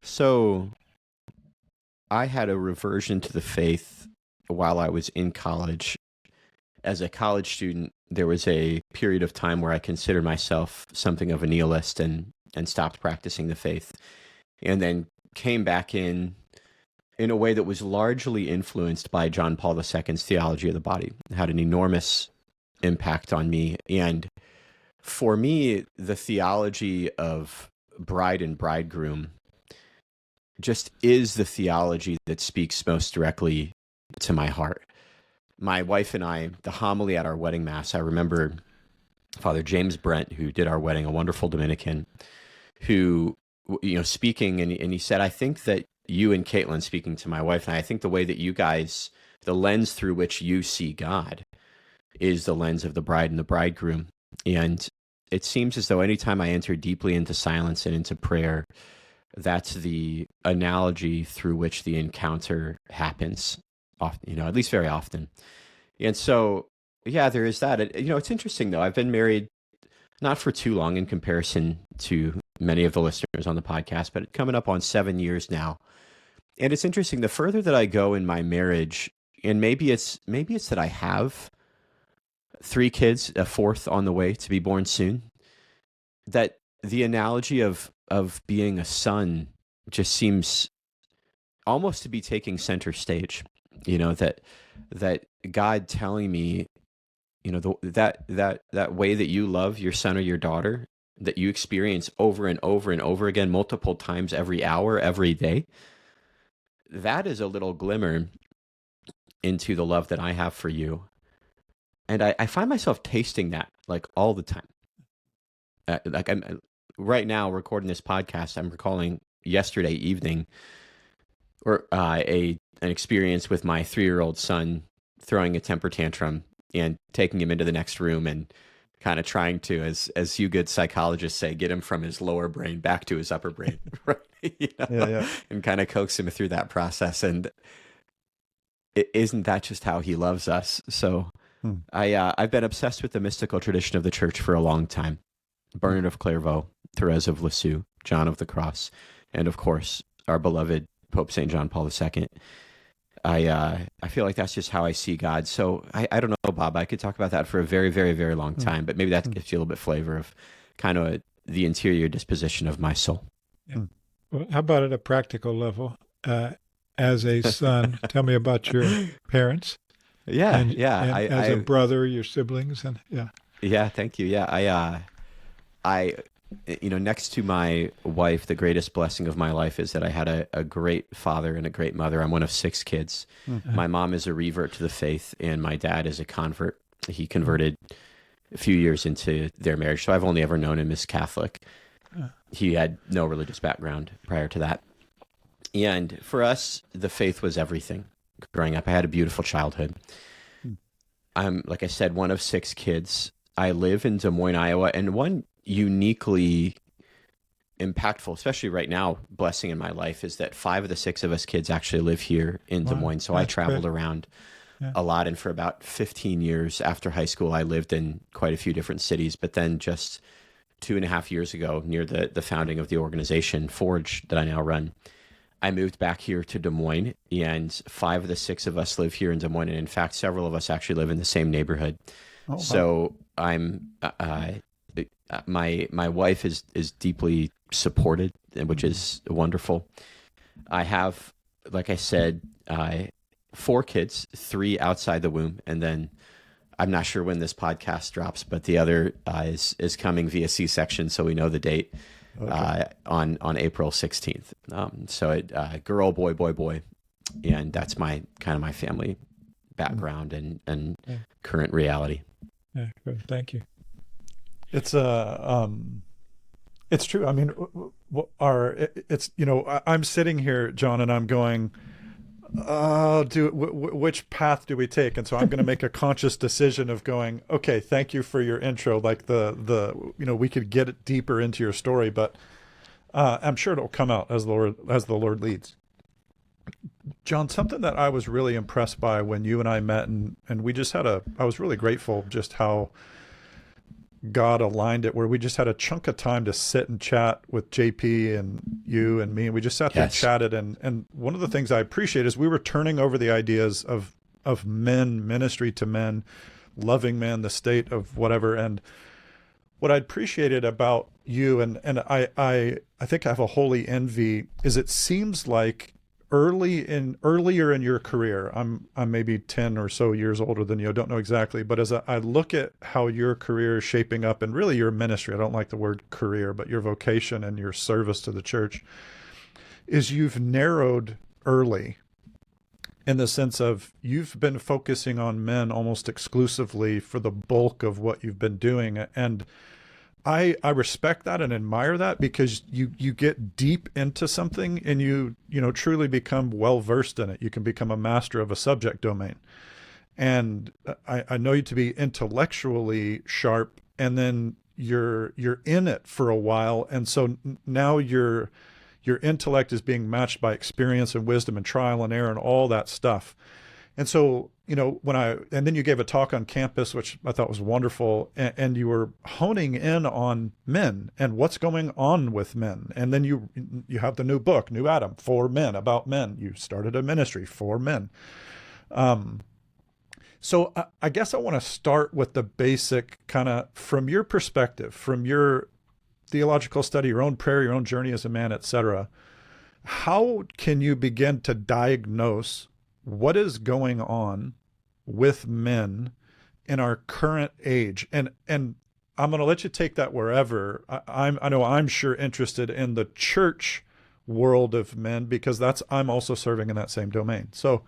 So I had a reversion to the faith while I was in college. As a college student, there was a period of time where I considered myself something of a nihilist and stopped practicing the faith, and then came back in a way that was largely influenced by John Paul II's theology of the body. It had an enormous impact on me. And for me, the theology of bride and bridegroom just is the theology that speaks most directly to my heart. My wife and I, the homily at our wedding mass, I remember Father James Brent, who did our wedding, a wonderful Dominican, who, speaking, and he said, I think that you and Caitlin, speaking to my wife and I think the way that you guys, the lens through which you see God is the lens of the bride and the bridegroom. And it seems as though anytime I enter deeply into silence and into prayer, that's the analogy through which the encounter happens, often, at least very often. And so, yeah, there is that. It's interesting, though. I've been married not for too long in comparison to many of the listeners on the podcast, but coming up on 7 years now. And it's interesting, the further that I go in my marriage, and maybe it's that I have 3 kids, a 4th on the way to be born soon, that the analogy of being a son just seems almost to be taking center stage. That God telling me, that way that you love your son or your daughter, that you experience over and over and over again, multiple times every hour, every day, that is a little glimmer into the love that I have for you. And I find myself tasting that like all the time. I'm right now recording this podcast. I'm recalling yesterday evening, or an experience with my 3-year-old son throwing a temper tantrum and taking him into the next room and kind of trying to, as you good psychologists say, get him from his lower brain back to his upper brain, right? Yeah. And kind of coax him through that process. And isn't that just how he loves us? So I've been obsessed with the mystical tradition of the church for a long time. Bernard of Clairvaux, Therese of Lisieux, John of the Cross, and of course, our beloved Pope St. John Paul II. I feel like that's just how I see God. So I don't know, Bob, I could talk about that for a very, very, very long time, but maybe that gives you a little bit flavor of kind of the interior disposition of my soul. Yeah. Well, how about at a practical level? As a son, tell me about your parents. Yeah, and as a I brother, your siblings, and Yeah, thank you. Yeah, I next to my wife, the greatest blessing of my life is that I had a great father and a great mother. I'm one of 6 kids. My mom is a revert to the faith, and my dad is a convert. He converted a few years into their marriage, so I've only ever known him as Catholic. He had no religious background prior to that. And for us, the faith was everything. Growing up, I had a beautiful childhood. I'm, like I said, one of 6 kids. I live in Des Moines, Iowa, and one uniquely impactful, especially right now, blessing in my life is that 5 of the 6 of us kids actually live here in Des Moines. So I traveled around a lot, and for about 15 years after high school, I lived in quite a few different cities. But then just 2.5 years ago, near the founding of the organization, Forge, that I now run, I moved back here to Des Moines, and 5 of the 6 of us live here in Des Moines. And in fact, several of us actually live in the same neighborhood. Oh, wow. So I'm, my wife is deeply supported, which is wonderful. I have, like I said, 4 kids, 3 outside the womb, and then I'm not sure when this podcast drops, but the other is coming via C-section, so we know the date. Okay. On April 16th. So girl, boy, and that's my family background and current reality. Yeah, good. Thank you. It's it's true. I mean, I'm sitting here, John, and I'm going, which path do we take? And so I'm going to make a conscious decision of going, okay, thank you for your intro. Like we could get it deeper into your story, but I'm sure it'll come out as the Lord leads. John, something that I was really impressed by when you and I met, and we just I was really grateful just how God aligned it where we just had a chunk of time to sit and chat with JP and you and me. And we just sat there and Yes. chatted. And one of the things I appreciate is we were turning over the ideas of men, ministry to men, loving men, the state of whatever. And what I appreciated about you, and I think I have a holy envy, is it seems like earlier in your career, I'm maybe 10 or so years older than you, I don't know exactly, but as I look at how your career is shaping up, and really your ministry, I don't like the word career, but your vocation and your service to the church, is you've narrowed early in the sense of you've been focusing on men almost exclusively for the bulk of what you've been doing. And I respect that and admire that, because you get deep into something and you truly become well versed in it. You can become a master of a subject domain. And I know you to be intellectually sharp, and then you're in it for a while, and so now your intellect is being matched by experience and wisdom and trial and error and all that stuff. And so, and then you gave a talk on campus, which I thought was wonderful. And you were honing in on men and what's going on with men. And then you have the new book, New Adam, for men, about men. You started a ministry for men. So I guess I want to start with the basic kind of, from your perspective, from your theological study, your own prayer, your own journey as a man, etc. How can you begin to diagnose what is going on with men in our current age? And I'm going to let you take that wherever. I know I'm sure interested in the church world of men, because I'm also serving in that same domain. So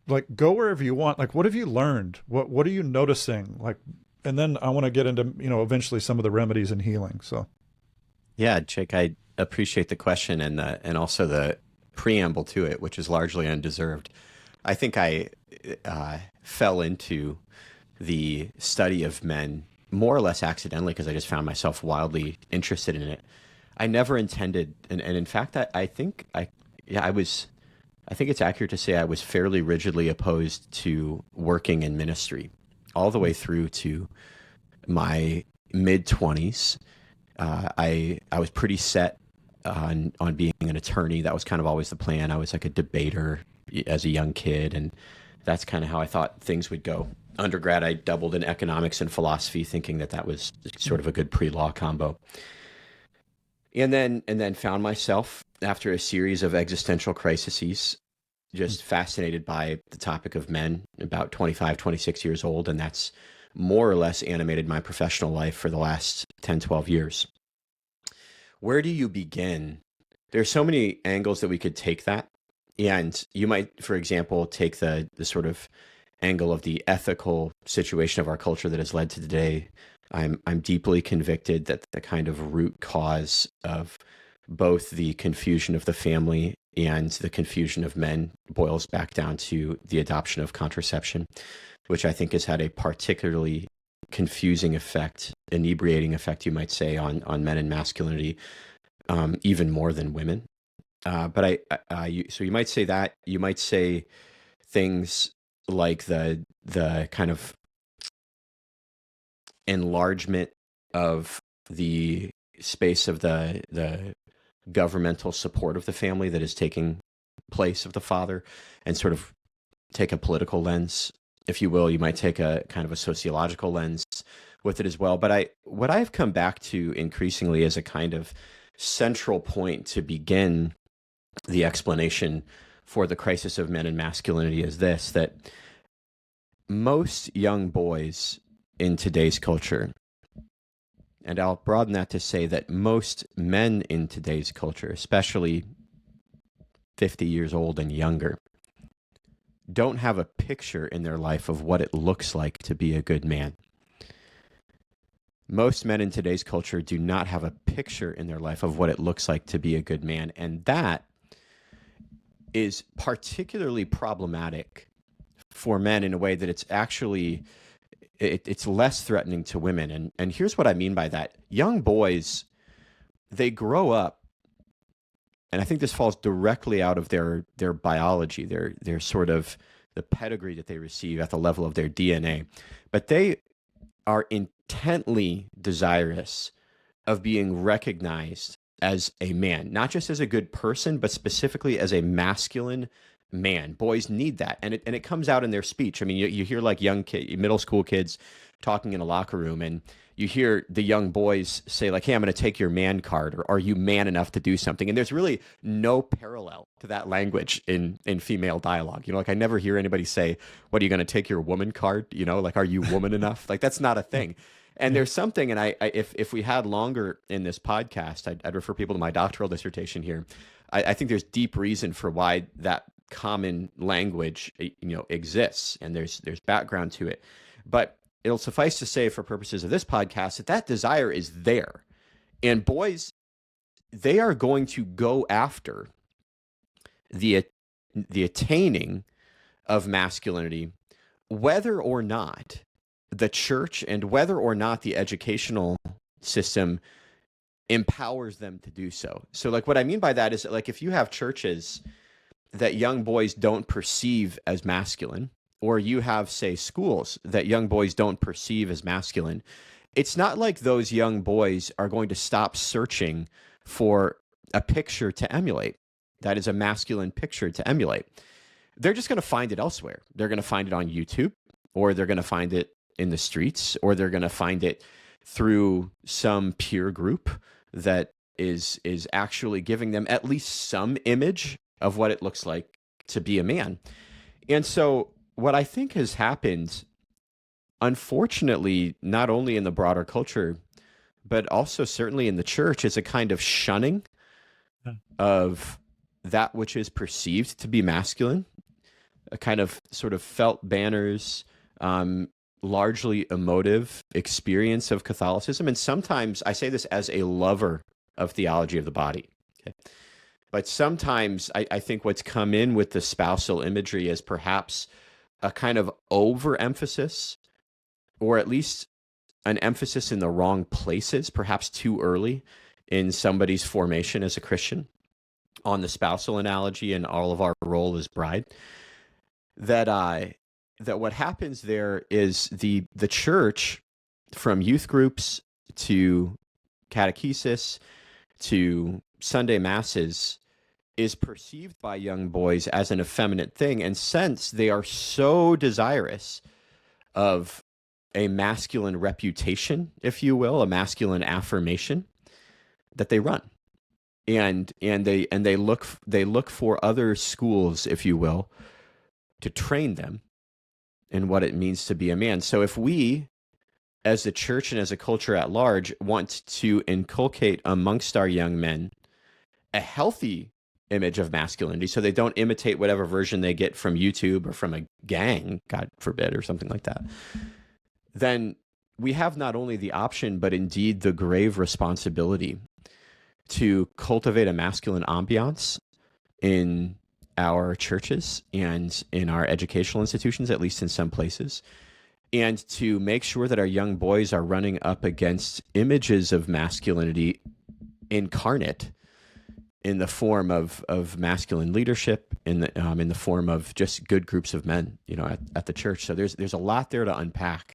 like, go wherever you want. Like, what have you learned? What are you noticing? Like, and then I want to get into, eventually some of the remedies and healing. So. Yeah, Jake, I appreciate the question and also the preamble to it, which is largely undeserved. I think I fell into the study of men more or less accidentally, because I just found myself wildly interested in it. I never intended, and in fact, I think it's accurate to say I was fairly rigidly opposed to working in ministry all the way through to my mid-20s. I was pretty set on being an attorney. That was kind of always the plan. I was like a debater as a young kid, and that's kind of how I thought things would go. Undergrad, I doubled in economics and philosophy, thinking that was sort of a good pre-law combo. And then found myself, after a series of existential crises, just fascinated by the topic of men, about 25, 26 years old, and that's more or less animated my professional life for the last 10, 12 years. Where do you begin? There's so many angles that we could take that. And you might, for example, take the sort of angle of the ethical situation of our culture that has led to today. I'm deeply convicted that the kind of root cause of both the confusion of the family and the confusion of men boils back down to the adoption of contraception, which I think has had a particularly confusing effect, inebriating effect, you might say, on men and masculinity, even more than women. So you might say that. You might say things like the kind of enlargement of the space of the governmental support of the family that is taking place of the father, and sort of take a political lens, if you will. You might take a kind of a sociological lens with it as well. But what I've come back to increasingly as a kind of central point to begin the explanation for the crisis of men and masculinity is this: that most young boys in today's culture, and I'll broaden that to say that most men in today's culture, especially 50 years old and younger, don't have a picture in their life of what it looks like to be a good man. Most men in today's culture do not have a picture in their life of what it looks like to be a good man. And that is particularly problematic for men in a way that it's actually, it's less threatening to women. And here's what I mean by that. Young boys, they grow up, and I think this falls directly out of their biology, their sort of the pedigree that they receive at the level of their DNA. But they are intently desirous of being recognized as a man, not just as a good person, but specifically as a masculine man. Boys need that, and it comes out in their speech. I mean, you hear like middle school kids talking in a locker room, and you hear the young boys say like, "Hey, I'm going to take your man card," or "Are you man enough to do something?" And there's really no parallel to that language in female dialogue. Like I never hear anybody say, "What, are you going to take your woman card?" Like, "Are you woman enough?" Like that's not a thing. And there's something, and if we had longer in this podcast, I'd refer people to my doctoral dissertation here. I think there's deep reason for why that common language, exists, and there's background to it. But it'll suffice to say, for purposes of this podcast, that desire is there, and boys, they are going to go after the attaining of masculinity, whether or not the church and whether or not the educational system empowers them to do so. So like what I mean by that is that, like, if you have churches that young boys don't perceive as masculine, or you have, say, schools that young boys don't perceive as masculine, it's not like those young boys are going to stop searching for a picture to emulate. That is a masculine picture to emulate. They're just going to find it elsewhere. They're going to find it on YouTube, or they're going to find it in the streets, or they're going to find it through some peer group that is actually giving them at least some image of what it looks like to be a man. And so what I think has happened, unfortunately, not only in the broader culture, but also certainly in the church, is a kind of shunning of that which is perceived to be masculine, a kind of sort of felt banners, largely emotive experience of Catholicism. And sometimes I say this as a lover of theology of the body. Okay? But sometimes I think what's come in with the spousal imagery is perhaps a kind of overemphasis, or at least an emphasis in the wrong places, perhaps too early in somebody's formation as a Christian, on the spousal analogy and all of our role as bride. That what happens there is the church, from youth groups to catechesis to Sunday masses, is perceived by young boys as an effeminate thing. And since they are so desirous of a masculine reputation, if you will, a masculine affirmation, that they run. And they look for other schools, if you will, to train them in what it means to be a man. So if we, as a church and as a culture at large, want to inculcate amongst our young men a healthy image of masculinity, so they don't imitate whatever version they get from YouTube or from a gang, God forbid, or something like that, then we have not only the option, but indeed the grave responsibility to cultivate a masculine ambiance in our churches and in our educational institutions, at least in some places, and to make sure that our young boys are running up against images of masculinity incarnate in the form of masculine leadership, in the form of just good groups of men, at the church. So there's a lot there to unpack